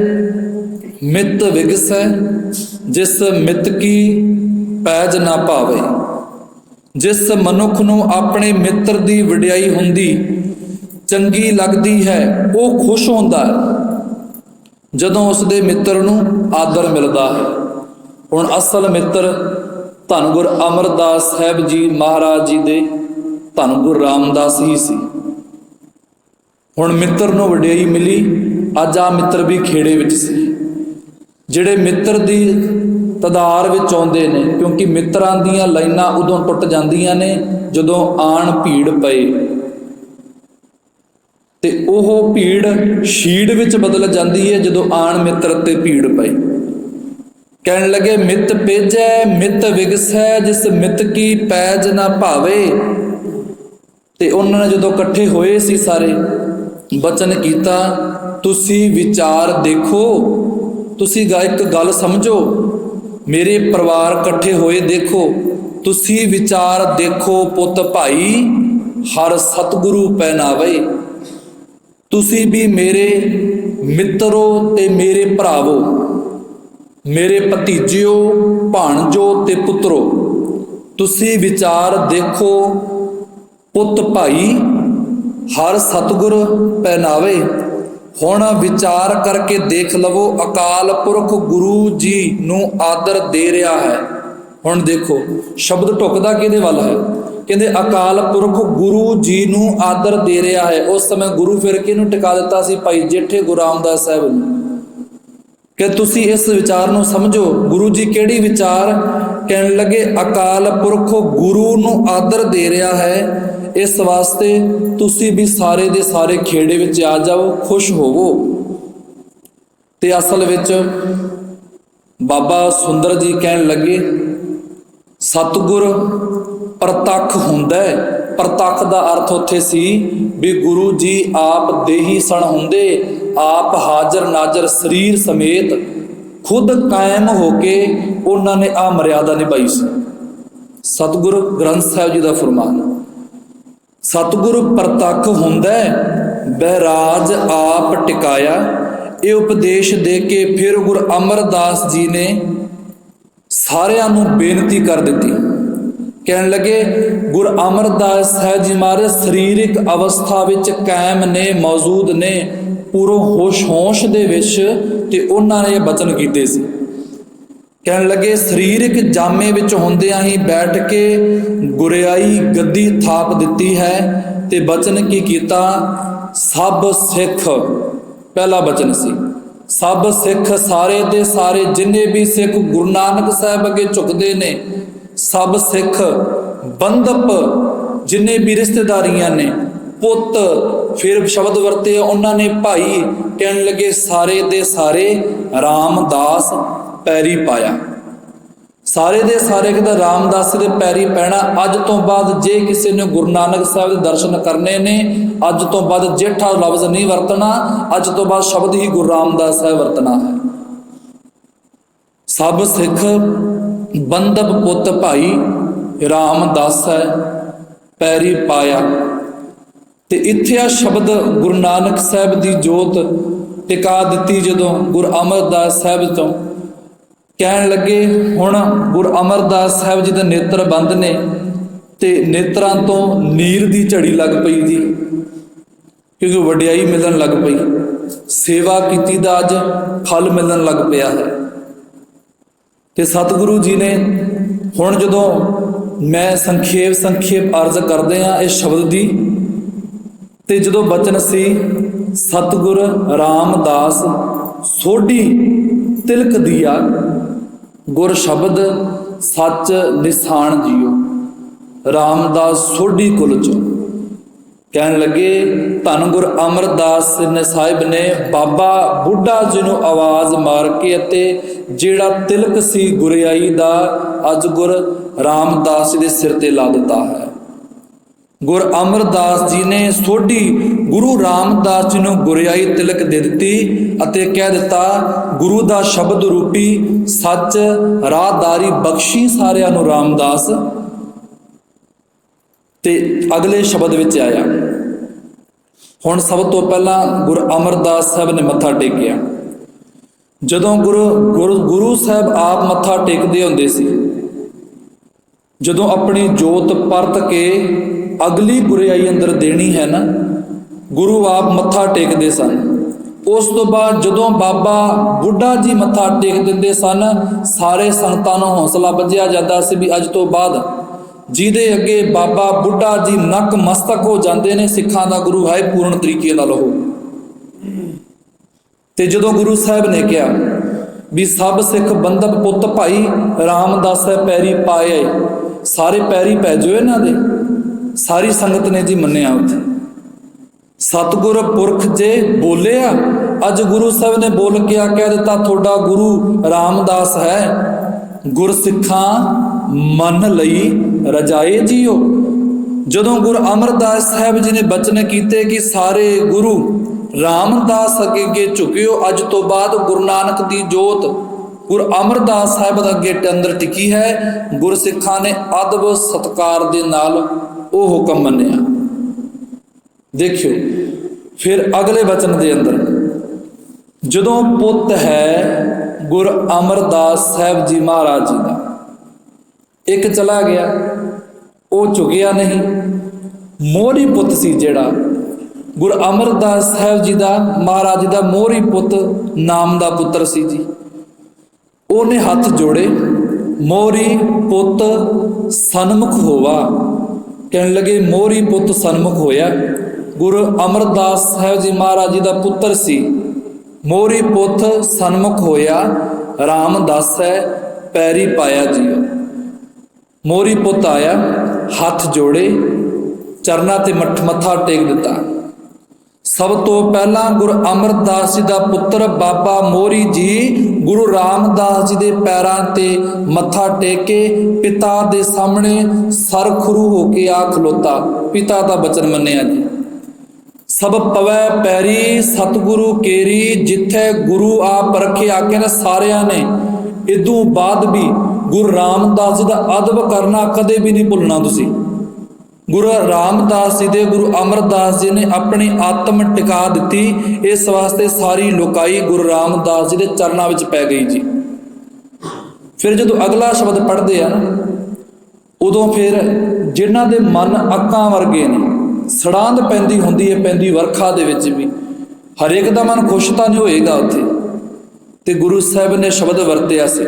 Speaker 1: ਮਿਤ ਵਿਗਸੈ ਜਿਸ ਮਿਤ ਕੀ ਪੈਜ ਨਾ ਭਾਵੇ। ਜਿਸ ਮਨੁੱਖ ਨੂੰ ਆਪਣੇ ਮਿੱਤਰ ਦੀ ਵਡਿਆਈ ਹੁੰਦੀ ਚੰਗੀ ਲੱਗਦੀ ਹੈ, ਉਹ ਖੁਸ਼ ਹੁੰਦਾ ਹੈ ਜਦੋਂ ਉਸਦੇ ਮਿੱਤਰ ਨੂੰ ਆਦਰ ਮਿਲਦਾ ਹੈ। ਹੁਣ ਅਸਲ ਮਿੱਤਰ ਧੰਨ ਗੁਰ ਅਮਰਦਾਸ ਸਾਹਿਬ ਜੀ ਮਹਾਰਾਜ ਜੀ ਦੇ ਧੰਨ ਗੁਰ ਰਾਮਦਾਸ ਹੀ ਸੀ। ਹੁਣ ਮਿੱਤਰ ਨੂੰ ਵਡਿਆਈ ਮਿਲੀ। ਅੱਜ ਆ ਮਿੱਤਰ ਵੀ ਖੇੜੇ ਵਿੱਚ ਸੀ। ਜਿਹੜੇ ਮਿੱਤਰ ਦੀ ਤਦਾਰ ਵਿੱਚ ਆਉਂਦੇ ਨੇ, ਕਿਉਂਕਿ ਮਿੱਤਰਾਂ ਦੀਆਂ ਲਾਈਨਾਂ ਉਦੋਂ ਟੁੱਟ ਜਾਂਦੀਆਂ ਨੇ ਜਦੋਂ ਆਣ ਭੀੜ ਪਏ, ਤੇ ਉਹ ਭੀੜ ਸ਼ੀੜ ਵਿੱਚ ਬਦਲ ਜਾਂਦੀ ਹੈ ਜਦੋਂ ਆਣ ਮਿੱਤਰ ਤੇ ਭੀੜ ਪਈ। ਕਹਿਣ ਲੱਗੇ ਮਿੱਤ ਪੇਜੈ ਮਿੱਤ ਵਿਗਸੈ ਜਿਸ ਮਿੱਤ ਕੀ ਪੈਜ ਨਾ ਭਾਵੇ। ਤੇ ਉਹਨਾਂ ਨੇ ਜਦੋਂ ਇਕੱਠੇ ਹੋਏ ਸੀ ਸਾਰੇ, ਬਚਨ ਕੀਤਾ ਤੁਸੀਂ ਵਿਚਾਰ ਦੇਖੋ, ਤੁਸੀਂ ਇੱਕ ਗੱਲ ਸਮਝੋ, ਮੇਰੇ ਪਰਿਵਾਰ ਇਕੱਠੇ ਹੋਏ ਦੇਖੋ, ਤੁਸੀਂ ਵਿਚਾਰ ਦੇਖੋ ਪੁੱਤ ਭਾਈ ਹਰ ਸਤਿਗੁਰੂ ਪਹਿਨਾਵੇ। ਤੁਸੀਂ ਵੀ ਮੇਰੇ ਮਿੱਤਰੋ ਤੇ ਮੇਰੇ ਭਰਾਵੋ, ਮੇਰੇ ਭਤੀਜਿਓ ਭਾਣਜੋ ਤੇ ਪੁੱਤਰੋ, ਤੁਸੀਂ ਵਿਚਾਰ ਦੇਖੋ ਪੁੱਤ ਭਾਈ ਹਰ ਸਤਿਗੁਰ ਪਹਿਨਾਵੇ। ਹੁਣ ਵਿਚਾਰ ਕਰਕੇ ਦੇਖ ਲਵੋ ਅਕਾਲ ਪੁਰਖ ਗੁਰੂ ਜੀ ਨੂੰ ਆਦਰ ਦੇ ਰਿਹਾ ਹੈ। ਹੁਣ ਦੇਖੋ ਸ਼ਬਦ ਢੁਕਦਾ ਕਿਹਦੇ ਵੱਲ ਹੈ? ਕਹਿੰਦੇ ਅਕਾਲ ਪੁਰਖ ਗੁਰੂ ਜੀ ਨੂੰ ਆਦਰ ਦੇ ਰਿਹਾ ਹੈ। ਉਸ ਸਮੇਂ ਗੁਰੂ ਫਿਰ ਕਿਹਨੂੰ ਟਿਕਾ ਦਿੱਤਾ ਸੀ? ਭਾਈ ਜੇਠੇ ਗੁਰੂ ਰਾਮਦਾਸ ਸਾਹਿਬ ਨੂੰ, ਕਿ ਤੁਸੀਂ ਇਸ ਵਿਚਾਰ ਨੂੰ ਸਮਝੋ। ਗੁਰੂ ਜੀ ਕਿਹੜੀ ਵਿਚਾਰ? ਕਹਿਣ ਲੱਗੇ ਅਕਾਲ ਪੁਰਖ ਗੁਰੂ ਨੂੰ ਆਦਰ ਦੇ ਰਿਹਾ ਹੈ, ਇਸ ਵਾਸਤੇ ਤੁਸੀਂ ਵੀ ਸਾਰੇ ਦੇ ਸਾਰੇ ਖੇੜੇ ਵਿੱਚ ਆ ਜਾਓ, ਖੁਸ਼ ਹੋਵੋ। ਤੇ ਅਸਲ ਵਿੱਚ ਬਾਬਾ ਸੁੰਦਰ ਜੀ ਕਹਿਣ ਲੱਗੇ ਸਤਿਗੁਰ ਪ੍ਰਤੱਖ ਹੁੰਦਾ ਹੈ। ਪ੍ਰਤੱਖ ਦਾ ਅਰਥ ਉੱਥੇ ਸੀ ਵੀ ਗੁਰੂ ਜੀ ਆਪ ਦੇਹੀ ਸਣ ਹੁੰਦੇ, ਆਪ ਹਾਜ਼ਰ ਨਾਜ਼ਰ ਸਰੀਰ ਸਮੇਤ ਖੁਦ ਕਾਇਮ ਹੋ ਕੇ ਉਹਨਾਂ ਨੇ ਆ ਮਰਿਆਦਾ ਨਿਭਾਈ ਸੀ। ਸਤਿਗੁਰ ਗ੍ਰੰਥ ਸਾਹਿਬ ਜੀ ਦਾ ਫਰਮਾਨ, ਸਤਿਗੁਰ ਪ੍ਰਤੱਖ ਹੁੰਦਾ ਬਹਿਰਾਜ ਆਪ ਟਿਕਾਇਆ। ਇਹ ਉਪਦੇਸ਼ ਦੇ ਕੇ ਫਿਰ ਗੁਰੂ ਅਮਰਦਾਸ ਜੀ ਨੇ ਸਾਰਿਆਂ ਨੂੰ ਬੇਨਤੀ ਕਰ ਦਿੱਤੀ। ਕਹਿਣ ਲੱਗੇ ਗੁਰੂ ਅਮਰਦਾਸ ਸਾਹਿਬ ਜੀ ਮਹਾਰਾਜ ਸਰੀਰਕ ਅਵਸਥਾ ਵਿੱਚ ਕਾਇਮ ਨੇ, ਮੌਜੂਦ ਨੇ, ਪੂਰੋ ਹੋਸ਼ ਦੇ ਵਿੱਚ, ਤੇ ਉਹਨਾਂ ਨੇ ਇਹ ਬਚਨ ਕੀਤੇ ਸੀ। ਕਹਿਣ ਲੱਗੇ ਸਰੀਰਕ ਜਾਮੇ ਵਿੱਚ ਹੁੰਦਿਆਂ ਹੀ ਬੈਠ ਕੇ ਗੁਰਿਆਈ ਗੱਦੀ ਥਾਪ ਦਿੱਤੀ ਹੈ। ਤੇ ਬਚਨ ਕੀ ਕੀਤਾ? ਸਭ ਸਿੱਖ, ਪਹਿਲਾ ਬਚਨ ਸੀ ਸਭ ਸਿੱਖ, ਸਾਰੇ ਦੇ ਸਾਰੇ ਜਿੰਨੇ ਵੀ ਸਿੱਖ ਗੁਰੂ ਨਾਨਕ ਸਾਹਿਬ ਅੱਗੇ ਝੁਕਦੇ ਨੇ, ਸਭ ਸਿੱਖ ਬੰਧਪ ਜਿੰਨੇ ਵੀ ਰਿਸ਼ਤੇਦਾਰੀਆਂ ਨੇ, ਪੁੱਤ, ਫਿਰ ਸ਼ਬਦ ਵਰਤੇ ਉਹਨਾਂ ਨੇ ਭਾਈ। ਕਹਿਣ ਲੱਗੇ ਸਾਰੇ ਦੇ ਸਾਰੇ ਰਾਮਦਾਸ ਪੈਰੀ ਪਾਇਆ। ਸਾਰੇ ਦੇ ਸਾਰੇ ਕਹਿੰਦਾ ਰਾਮਦਾਸ ਦੇ ਪੈਰੀ ਪੈਣਾ। ਅੱਜ ਤੋਂ ਬਾਅਦ ਜੇ ਕਿਸੇ ਨੇ ਗੁਰੂ ਨਾਨਕ ਸਾਹਿਬ ਦੇ ਦਰਸ਼ਨ ਕਰਨੇ ਨੇ, ਅੱਜ ਤੋਂ ਬਾਅਦ ਜੇਠਾ ਲਫ਼ਜ਼ ਨਹੀਂ ਵਰਤਣਾ, ਅੱਜ ਤੋਂ ਬਾਅਦ ਸ਼ਬਦ ਹੀ ਗੁਰੂ ਰਾਮਦਾਸ ਸਾਹਿਬ ਵਰਤਣਾ ਹੈ। ਸਭ ਸਿੱਖ ਬੰਧਪ ਪੁੱਤ ਭਾਈ ਰਾਮਦਾਸ ਹੈ ਪੈਰੀ ਪਾਇਆ। ਤੇ ਇੱਥੇ ਆ ਸ਼ਬਦ ਗੁਰੂ ਨਾਨਕ ਸਾਹਿਬ ਦੀ ਜੋਤ ਟਿਕਾ ਦਿੱਤੀ ਜਦੋਂ ਗੁਰੂ ਅਮਰਦਾਸ ਸਾਹਿਬ ਤੋਂ। ਕਹਿਣ ਲੱਗੇ ਹੁਣ ਗੁਰੂ ਅਮਰਦਾਸ ਸਾਹਿਬ ਜੀ ਦੇ ਨੇਤਰ ਬੰਦ ਨੇ, ਤੇ ਨੇਤਰਾਂ ਤੋਂ ਨੀਰ ਦੀ ਝੜੀ ਲੱਗ ਪਈ ਜੀ, ਕਿਉਂਕਿ ਵਡਿਆਈ ਮਿਲਣ ਲੱਗ ਪਈ, ਸੇਵਾ ਕੀਤੀ ਦਾ ਅੱਜ ਫਲ ਮਿਲਣ ਲੱਗ ਪਿਆ ਹੈ। ਤੇ ਸਤਿਗੁਰੂ ਜੀ ਨੇ ਹੁਣ ਜਦੋਂ ਮੈਂ ਸੰਖੇਪ ਅਰਜ਼ ਕਰਦੇ ਹਾਂ ਇਸ ਸ਼ਬਦ ਦੀ, ਤੇ ਜਦੋਂ ਬਚਨ ਸੀ ਸਤਿਗੁਰ ਰਾਮਦਾਸ ਸੋਢੀ ਤਿਲਕ ਦੀਆ, ਗੁਰ ਸ਼ਬਦ ਸੱਚ ਨਿਸ਼ਾਨ ਜੀਓ। ਰਾਮਦਾਸ ਸੋਢੀ ਕੁਲ ਚੋਂ। ਕਹਿਣ ਲੱਗੇ ਧੰਨ ਗੁਰ ਅਮਰਦਾਸ ਸਾਹਿਬ ਨੇ ਬਾਬਾ ਬੁੱਢਾ ਜੀ ਨੂੰ ਆਵਾਜ਼ ਮਾਰ ਕੇ, ਅਤੇ ਜਿਹੜਾ ਤਿਲਕ ਸੀ ਗੁਰਿਆਈ ਦਾ ਅੱਜ ਗੁਰ ਰਾਮਦਾਸ ਜੀ ਦੇ ਸਿਰ ਤੇ ਲਾ ਦਿੱਤਾ ਹੈ। ਗੁਰ ਅਮਰਦਾਸ ਜੀ ਨੇ ਸੋਢੀ ਗੁਰੂ ਰਾਮਦਾਸ ਜੀ ਨੂੰ ਗੁਰਿਆਈ ਤਿਲਕ ਦੇ ਦਿੱਤੀ, ਅਤੇ ਕਹਿ ਦਿੱਤਾ ਗੁਰੂ ਦਾ ਸ਼ਬਦ ਰੂਪੀ ਸੱਚ ਰਾਹਦਾਰੀ ਬਖਸ਼ੀ ਸਾਰਿਆਂ ਨੂੰ ਰਾਮਦਾਸ। ਤੇ ਅਗਲੇ ਸ਼ਬਦ ਵਿੱਚ ਆਇਆ, ਹੁਣ ਸਭ ਤੋਂ ਪਹਿਲਾਂ ਗੁਰੂ ਅਮਰਦਾਸ ਸਾਹਿਬ ਨੇ ਮੱਥਾ ਟੇਕਿਆ। ਜਦੋਂ ਗੁਰੂ ਸਾਹਿਬ ਆਪ ਮੱਥਾ ਟੇਕਦੇ ਹੁੰਦੇ ਸੀ, ਜਦੋਂ ਆਪਣੀ ਜੋਤ ਪਰਤ ਕੇ ਅਗਲੀ ਗੁਰਿਆਈ ਅੰਦਰ ਦੇਣੀ ਹੈ ਨਾ, ਗੁਰੂ ਆਪ ਮੱਥਾ ਟੇਕਦੇ ਸਨ। ਉਸ ਤੋਂ ਬਾਅਦ ਜਦੋਂ ਬਾਬਾ ਬੁੱਢਾ ਜੀ ਮੱਥਾ ਟੇਕ ਦਿੰਦੇ ਸਨ, ਸਾਰੇ ਸੰਗਤਾਂ ਨੂੰ ਹੌਸਲਾ ਬੱਝਿਆ ਜਾਂਦਾ ਸੀ ਵੀ ਅੱਜ ਤੋਂ ਬਾਅਦ ਜਿਹਦੇ ਅੱਗੇ ਬਾਬਾ ਬੁੱਢਾ ਜੀ ਨਕ ਮਸਤਕ ਹੋ ਜਾਂਦੇ ਨੇ, ਸਿੱਖਾਂ ਦਾ ਗੁਰੂ ਹੈ, ਪੂਰਨ ਤਰੀਕੇ ਨਾਲ ਉਹ। ਤੇ ਜਦੋਂ ਗੁਰੂ ਸਾਹਿਬ ਨੇ ਕਿਹਾ ਵੀ ਸਭ ਸਿੱਖ ਬੰਦਪ ਪੁੱਤ ਭਾਈ ਰਾਮਦਾਸ ਪੈਰੀ ਪਾਏ, ਸਾਰੇ ਪੈਰੀ ਪੈ ਜਾਓ ਇਹਨਾਂ ਦੇ, ਸਾਰੀ ਸੰਗਤ ਨੇ ਜੀ ਮੰਨਿਆ। ਉੱਥੇ ਸਤਿਗੁਰ ਪੁਰਖ ਜੇ ਬੋਲਿਆ, ਅੱਜ ਗੁਰੂ ਸਾਹਿਬ ਨੇ ਬੋਲ ਕੇ ਕਹਿ ਦਿੱਤਾ ਤੁਹਾਡਾ ਗੁਰੂ ਰਾਮਦਾਸ ਹੈ, ਗੁਰਸਿੱਖਾਂ ਮੰਨ ਲਈ ਰਜਾਏ ਜੀਓ। ਜਦੋਂ ਗੁਰੂ ਅਮਰਦਾਸ ਸਾਹਿਬ ਜੀ ਨੇ ਬਚਨ ਕੀਤੇ ਕਿ ਸਾਰੇ ਗੁਰੂ ਰਾਮਦਾਸ ਅੱਗੇ ਝੁਕਿਓ, ਅੱਜ ਤੋਂ ਬਾਅਦ ਗੁਰੂ ਨਾਨਕ ਦੀ ਜੋਤ ਗੁਰੂ ਅਮਰਦਾਸ ਸਾਹਿਬ ਦੇ ਅੱਗੇ ਅੰਦਰ ਟਿਕੀ ਹੈ, ਗੁਰਸਿੱਖਾਂ ਨੇ ਅਦਬ ਸਤਿਕਾਰ ਦੇ ਨਾਲ ਉਹ ਹੁਕਮ ਮੰਨਿਆ। ਦੇਖਿਓ ਫਿਰ ਅਗਲੇ ਬਚਨ ਦੇ ਅੰਦਰ, ਜਦੋਂ ਪੁੱਤ ਹੈ ਗੁਰੂ ਅਮਰਦਾਸ ਸਾਹਿਬ ਜੀ ਮਹਾਰਾਜ ਜੀ ਦਾ, ਇੱਕ ਚਲਾ ਗਿਆ, ਉਹ ਝੁਕਿਆ ਨਹੀਂ। ਮੋਹਰੀ ਪੁੱਤ ਸੀ ਜਿਹੜਾ ਗੁਰੂ ਅਮਰਦਾਸ ਸਾਹਿਬ ਜੀ ਦਾ, ਮਹਾਰਾਜ ਜੀ ਦਾ ਮੋਹਰੀ ਪੁੱਤ ਨਾਮ ਦਾ ਪੁੱਤਰ ਸੀ ਜੀ, ਉਹਨੇ ਹੱਥ ਜੋੜੇ, ਮੋਹਰੀ ਪੁੱਤ ਸਨਮੁਖ ਹੋਵਾ। ਕਹਿਣ ਲੱਗੇ ਮੋਹਰੀ ਪੁੱਤ ਸਨਮੁਖ ਹੋਇਆ, ਗੁਰੂ ਅਮਰਦਾਸ ਸਾਹਿਬ ਜੀ ਮਹਾਰਾਜ ਜੀ ਦਾ ਪੁੱਤਰ ਸੀ, ਮੋਹਰੀ ਪੁੱਤ ਸਨਮੁਖ ਹੋਇਆ, ਰਾਮਦਾਸ ਹੈ ਪੈਰੀ ਪਾਇਆ ਜੀਓ। ਮੋਹਰੀ ਪੁੱਤ ਆਇਆ, ਹੱਥ ਜੋੜੇ, ਚਰਨਾਂ ਤੇ ਮੱਥਾ ਟੇਕ ਦਿੱਤਾ। ਸਭ ਤੋਂ ਪਹਿਲਾਂ ਗੁਰੂ ਅਮਰਦਾਸ ਜੀ ਦਾ ਪੁੱਤਰ ਬਾਬਾ ਮੋਹਰੀ ਜੀ ਗੁਰੂ ਰਾਮਦਾਸ ਜੀ ਦੇ ਪੈਰਾਂ ਤੇ ਮੱਥਾ ਟੇਕ ਕੇ ਪਿਤਾ ਦੇ ਸਾਹਮਣੇ ਸਰਖਰੂ ਹੋ ਕੇ ਆ ਖਲੋਤਾ, ਪਿਤਾ ਦਾ ਬਚਨ ਮੰਨਿਆ ਜੀ। ਸਭ ਪਵੈ ਪੈਰੀ ਸਤਿਗੁਰੂ ਕੇਰੀ, ਜਿੱਥੇ ਗੁਰੂ ਆਪ ਰੱਖਿਆ। ਕਹਿੰਦੇ ਸਾਰਿਆਂ ਨੇ ਇਦੋਂ ਬਾਅਦ ਵੀ ਗੁਰੂ ਰਾਮਦਾਸ ਜੀ ਦਾ ਅਦਬ ਕਰਨਾ ਕਦੇ ਵੀ ਨਹੀਂ ਭੁੱਲਣਾ ਤੁਸੀਂ। ਗੁਰੂ ਰਾਮਦਾਸ ਜੀ ਦੇ, ਗੁਰੂ ਅਮਰਦਾਸ ਜੀ ਨੇ ਆਪਣੀ ਆਤਮ ਟਿਕਾ ਦਿੱਤੀ, ਇਸ ਵਾਸਤੇ ਸਾਰੀ ਲੋਕਾਈ ਗੁਰੂ ਰਾਮਦਾਸ ਜੀ ਦੇ ਚਰਨਾਂ ਵਿੱਚ ਪੈ ਗਈ ਜੀ। ਫਿਰ ਜਦੋਂ ਅਗਲਾ ਸ਼ਬਦ ਪੜ੍ਹਦੇ ਆ ਨਾ, ਉਦੋਂ ਫਿਰ ਜਿਨ੍ਹਾਂ ਦੇ ਮਨ ਅੱਕਾਂ ਵਰਗੇ ਨੇ, ਸੜਾਂਦ ਪੈਂਦੀ ਹੁੰਦੀ ਹੈ, ਪੈਂਦੀ ਵਰਖਾ ਦੇ ਵਿੱਚ ਵੀ, ਹਰੇਕ ਦਾ ਮਨ ਖੁਸ਼ ਤਾਂ ਨਹੀਂ ਹੋਏਗਾ ਉੱਥੇ। ਤੇ ਗੁਰੂ ਸਾਹਿਬ ਨੇ ਸ਼ਬਦ ਵਰਤਿਆ ਸੀ,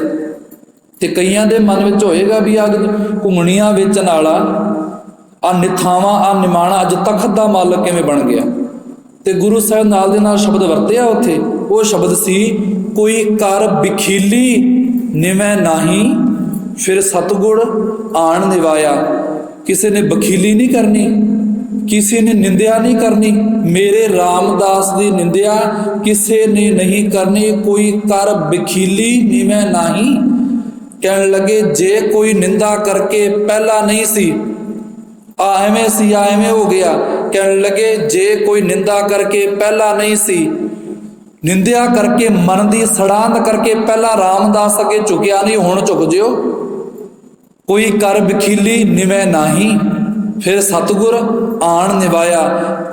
Speaker 1: ਤੇ ਕਈਆਂ ਦੇ ਮਨ ਵਿੱਚ ਹੋਏਗਾ ਵੀ ਆ ਘੁੰਗਣੀਆਂ ਵੇਚਣ ਵਾਲਾ, ਆ ਨਿਥਾਵਾਂ, ਆ ਨਿਮਾਣਾ ਅੱਜ ਤਖਤ ਦਾ ਮਾਲਕ ਕਿਵੇਂ ਬਣ ਗਿਆ। ਤੇ ਗੁਰੂ ਸਾਹਿਬ ਨਾਲ ਦੇ ਨਾਲ ਸ਼ਬਦ ਵਰਤਿਆ ਉੱਥੇ, ਉਹ ਸ਼ਬਦ ਸੀ ਕੋਈ ਕਰ ਬਖੀਲੀ ਨਿਵੈ ਨਾਹੀ, ਫਿਰ ਸਤਿਗੁਰ ਆਣ ਨਿਵਾਇਆ। ਕਿਸੇ ਨੇ ਬਖੀਲੀ ਨਹੀਂ ਕਰਨੀ, ਕਿਸੇ ਨੇ ਨਿੰਦਿਆ ਨਹੀਂ ਕਰਨੀ, ਮੇਰੇ ਰਾਮਦਾਸ ਦੀ ਨਿੰਦਿਆ ਕਿਸੇ ਨੇ ਨਹੀਂ ਕਰਨੀ। ਕੋਈ ਕਰ ਬਖੀਲੀ ਨਿਵੈ ਨਾਹੀ, ਕਹਿਣ ਲੱਗੇ ਜੇ ਕੋਈ ਨਿੰਦਾ ਕਰਕੇ ਪਹਿਲਾਂ ਨਹੀਂ ਸੀ, ਆ ਐਵੇਂ ਸੀ, ਆ ਐਵੇਂ ਹੋ ਗਿਆ। ਕਹਿਣ ਲੱਗੇ ਜੇ ਕੋਈ ਨਿੰਦਾ ਕਰਕੇ ਪਹਿਲਾਂ ਨਹੀਂ ਸੀ, ਨਿੰਦਿਆ ਕਰਕੇ ਮਨ ਦੀ ਸੜਾਂਦ ਕਰਕੇ ਪਹਿਲਾਂ ਰਾਮਦਾਸ ਅੱਗੇ ਝੁਕਿਆ ਨਹੀਂ, ਹੁਣ ਝੁਕ ਜਿਓ। ਕੋਈ ਕਰ ਬਖੀਲੀ ਨਿਵੈ ਨਾਹੀ, ਫਿਰ ਸਤਿਗੁਰ ਆਣ ਨਿਵਾਇਆ।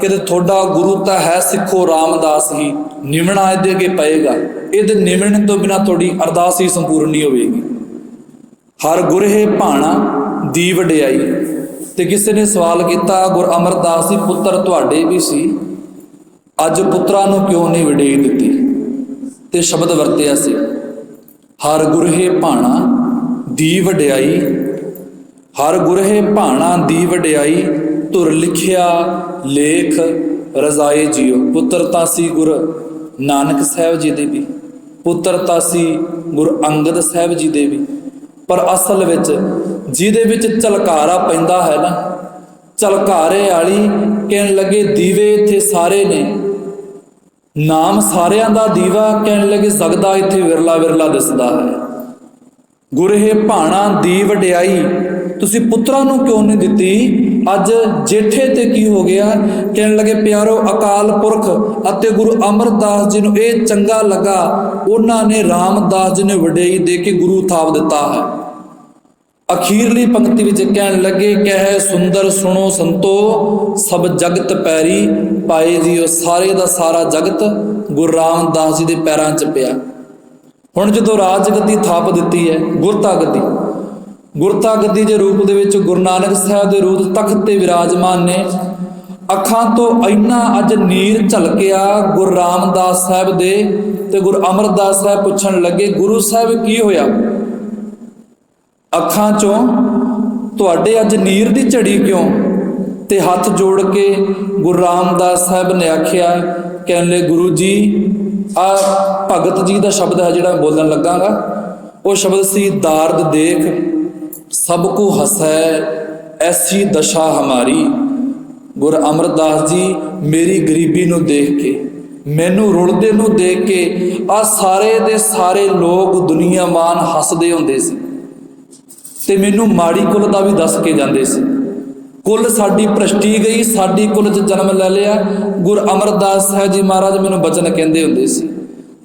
Speaker 1: ਕਿਤੇ ਤੁਹਾਡਾ ਗੁਰੂ ਤਾਂ ਹੈ ਸਿੱਖੋ ਰਾਮਦਾਸ ਹੀ, ਨਿਵਣਾ ਇਹਦੇ ਅੱਗੇ ਪਏਗਾ, ਇਹਦੇ ਨਿਵਣ ਤੋਂ ਬਿਨਾਂ ਤੁਹਾਡੀ ਅਰਦਾਸ ਹੀ ਸੰਪੂਰਨ ਨਹੀਂ ਹੋਵੇਗੀ। ਹਰ ਗੁਰਹੇ ਭਾਣਾ ਦੀ ਵਡਿਆਈ। ਤੇ ਕਿਸੇ ਨੇ ਸਵਾਲ ਕੀਤਾ ਗੁਰੂ ਅਮਰਦਾਸ ਜੀ ਪੁੱਤਰ ਤੁਹਾਡੇ ਵੀ ਸੀ, ਅੱਜ ਪੁੱਤਰਾਂ ਨੂੰ ਕਿਉਂ ਨਹੀਂ ਵਡਿਆਈ ਦਿੱਤੀ। ਤੇ ਸ਼ਬਦ ਵਰਤਿਆ ਸੀ ਹਰ ਗੁਰਹੇ ਭਾਣਾ ਦੀ ਵਡਿਆਈ, ਹਰ ਗੁਰਹੇ ਭਾਣਾ ਦੀ ਵਡਿਆਈ, ਧੁਰ ਲਿਖਿਆ ਲੇਖ ਰਜ਼ਾਏ ਜੀਓ। ਪੁੱਤਰ ਤਾਂ ਸੀ ਗੁਰੂ ਨਾਨਕ ਸਾਹਿਬ ਜੀ ਦੇ ਵੀ, ਪੁੱਤਰ ਤਾਂ ਸੀ ਗੁਰੂ ਅੰਗਦ ਸਾਹਿਬ ਜੀ ਦੇ ਵੀ, ਪਰ ਅਸਲ ਵਿੱਚ ਜਿਹਦੇ ਵਿੱਚ ਝਲਕਾਰਾ ਪੈਂਦਾ ਹੈ ਨਾ, ਝਲਕਾਰੇ ਵਾਲੀ ਕਹਿਣ ਲੱਗੇ ਦੀਵੇ ਇੱਥੇ ਸਾਰੇ ਨੇ, ਨਾਮ ਸਾਰਿਆਂ ਦਾ ਦੀਵਾ, ਕਹਿਣ ਲੱਗੇ ਜਗਦਾ ਇੱਥੇ ਵਿਰਲਾ ਵਿਰਲਾ ਦਿਸਦਾ ਹੈ। ਗੁਰਹੇ ਭਾਣਾ ਦੀ ਵਡਿਆਈ, ਤੁਸੀਂ ਪੁੱਤਰਾਂ ਨੂੰ ਕਿਉਂ ਨਹੀਂ ਦਿੱਤੀ। ਅੱਜ ਜੇਠੇ ਤੇ ਕੀ ਹੋ ਗਿਆ। ਕਹਿਣ ਲੱਗੇ ਪਿਆਰੋ ਅਕਾਲ ਪੁਰਖ ਅਤੇ ਗੁਰੂ ਅਮਰਦਾਸ ਜੀ ਨੂੰ ਇਹ ਚੰਗਾ ਲੱਗਾ, ਉਹਨਾਂ ਨੇ ਰਾਮਦਾਸ ਜੀ ਨੂੰ ਵਡਿਆਈ ਦੇ ਕੇ ਗੁਰੂ ਥਾਪ ਦਿੱਤਾ ਹੈ। ਅਖੀਰਲੀ ਪੰਕਤੀ ਵਿੱਚ ਕਹਿਣ ਲੱਗੇ ਕਹਿ ਸੁੰਦਰ ਸੁਣੋ ਸੰਤੋ, ਸਭ ਜਗਤ ਪੈਰੀ ਪਾਏ ਜੀਓ। ਸਾਰੇ ਦਾ ਸਾਰਾ ਜਗਤ ਗੁਰੂ ਰਾਮਦਾਸ ਜੀ ਦੇ ਪੈਰਾਂ 'ਚ ਪਿਆ। ਹੁਣ ਜਦੋਂ ਰਾਜਗੱਦੀ ਥਾਪ ਦਿੱਤੀ ਹੈ, ਗੁਰਤਾ ਗੱਦੀ ਦੇ ਰੂਪ ਦੇ ਵਿੱਚ ਗੁਰੂ ਨਾਨਕ ਸਾਹਿਬ ਦੇ ਰੂਪ ਤਖਤ ਤੇ ਵਿਰਾਜਮਾਨ ਨੇ। ਅੱਖਾਂ ਤੋਂ ਇੰਨਾ ਅੱਜ ਨੀਰ ਝਲਕਿਆ ਗੁਰੂ ਰਾਮਦਾਸ ਸਾਹਿਬ ਦੇ, ਤੇ ਗੁਰੂ ਅਮਰਦਾਸ ਸਾਹਿਬ ਪੁੱਛਣ ਲੱਗੇ, ਗੁਰੂ ਸਾਹਿਬ ਕੀ ਹੋਇਆ? ਅੱਖਾਂ ਚੋਂ ਤੁਹਾਡੇ ਅੱਜ ਨੀਰ ਦੀ ਝੜੀ ਕਿਉਂ? ਤੇ ਹੱਥ ਜੋੜ ਕੇ ਗੁਰੂ ਰਾਮਦਾਸ ਸਾਹਿਬ ਨੇ ਆਖਿਆ, ਕਹਿੰਦੇ ਗੁਰੂ ਜੀ, ਆ ਭਗਤ ਜੀ ਦਾ ਸ਼ਬਦ ਹੈ ਜਿਹੜਾ ਬੋਲਣ ਲੱਗਾਗਾ। ਉਹ ਸ਼ਬਦ ਸੀ, ਦਾਰਦ ਦੇਖ ਸਭ ਕੋ ਹਸੈ ਐਸੀ ਦਸ਼ਾ ਹਮਾਰੀ। ਗੁਰੂ ਅਮਰਦਾਸ ਜੀ, ਮੇਰੀ ਗਰੀਬੀ ਨੂੰ ਦੇਖ ਕੇ, ਮੈਨੂੰ ਰੁਲਦੇ ਨੂੰ ਦੇਖ ਕੇ ਆ ਸਾਰੇ ਦੇ ਸਾਰੇ ਲੋਕ ਦੁਨੀਆਵਾਨ ਹੱਸਦੇ ਹੁੰਦੇ ਸੀ, ਤੇ ਮੈਨੂੰ ਮਾੜੀ ਕੁੱਲ ਦਾ ਵੀ ਦੱਸ ਕੇ ਜਾਂਦੇ ਸੀ। ਕੁੱਲ ਸਾਡੀ ਭ੍ਰਸ਼ਟੀ ਗਈ, ਸਾਡੀ ਕੁੱਲ 'ਚ ਜਨਮ ਲੈ ਲਿਆ। ਗੁਰੂ ਅਮਰਦਾਸ ਸਾਹਿਬ ਜੀ ਮਹਾਰਾਜ ਮੈਨੂੰ ਬਚਨ ਕਹਿੰਦੇ ਹੁੰਦੇ ਸੀ,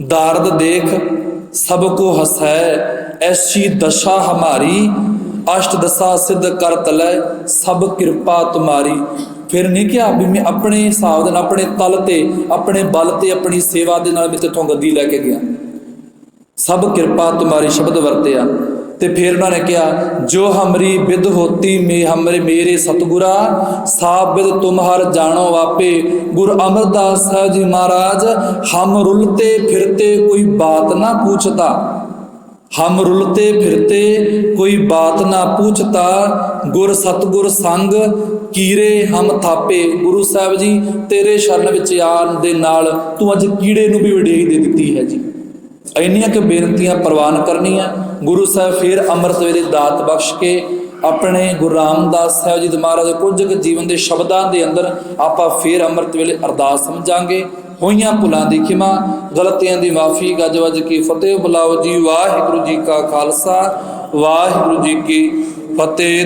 Speaker 1: ਦਾਰਦ ਦੇਖ ਸਭ ਕੋ ਹਸੈ ਐਸੀ ਦਸ਼ਾ ਹਮਾਰੀ। ਅਸ਼ਟ ਦਸਾ ਸਿੱਧ ਕਰ ਤਲੈ ਸਭ ਕਿਰਪਾ ਤੁਮਾਰੀ। ਫਿਰ ਨਹੀਂ ਕਿਹਾ ਵੀ ਮੈਂ ਆਪਣੇ ਹਿਸਾਬ ਦੇ ਨਾਲ, ਆਪਣੇ ਤਲ ਤੇ, ਆਪਣੇ ਬਲ ਤੇ, ਆਪਣੀ ਸੇਵਾ ਦੇ ਨਾਲ ਮੈਂ ਤੇਥੋਂ ਗੱਦੀ ਲੈ ਕੇ ਗਿਆ। ਸਭ ਕਿਰਪਾ ਤੁਮਾਰੀ ਸ਼ਬਦ ਵਰਤਿਆ। ਤੇ ਫਿਰ ਉਹਨਾਂ ਨੇ ਕਿਹਾ, ਜੋ ਹਮਰੀ ਬਿਦ ਹੋਤੀ ਮੇ ਹਮਰੇ ਮੇਰੇ ਸਤਿਗੁਰਾ, ਸਾਬ ਬਿਦ ਤੁਮ ਹਰ ਜਾਣੋ ਆਪੇ। ਗੁਰੂ ਅਮਰਦਾਸ ਸਾਹਿਬ ਜੀ ਮਹਾਰਾਜ, ਹਮ ਰੁਲਤੇ ਫਿਰਤੇ ਕੋਈ ਬਾਤ ਨਾ पूछता, हम रुलते फिरते कोई बात ना पूछता, गुर सतगुर संग कीड़े हम थापे। गुरु साहब जी, तेरे शरण विच आन दे नाल तू अज कीड़े नूं भी वडेई दे दित्ती है जी। ਇੰਨੀਆਂ ਕਿ ਬੇਨਤੀਆਂ ਪ੍ਰਵਾਨ ਕਰਨੀਆਂ। ਗੁਰੂ ਸਾਹਿਬ ਫਿਰ ਅੰਮ੍ਰਿਤ ਵੇਲੇ ਦਾਤ ਬਖਸ਼ ਕੇ ਆਪਣੇ ਗੁਰੂ ਰਾਮਦਾਸ ਸਾਹਿਬ ਜੀ ਦੇ ਮਹਾਰਾਜ ਕੁਝ ਕੁ ਜੀਵਨ ਦੇ ਸ਼ਬਦਾਂ ਦੇ ਅੰਦਰ ਆਪਾਂ ਫਿਰ ਅੰਮ੍ਰਿਤ ਵੇਲੇ ਅਰਦਾਸ ਸਮਝਾਂਗੇ। ਹੋਈਆਂ ਭੁੱਲਾਂ ਦੀ ਖਿਮਾ, ਗਲਤੀਆਂ ਦੀ ਮਾਫੀ, ਗੱਜ ਵੱਜ ਕੀ ਫਤਿਹ ਬੁਲਾਓ ਜੀ। ਵਾਹਿਗੁਰੂ ਜੀ ਕਾ ਖਾਲਸਾ, ਵਾਹਿਗੁਰੂ ਜੀ ਕੀ ਫਤਿਹ।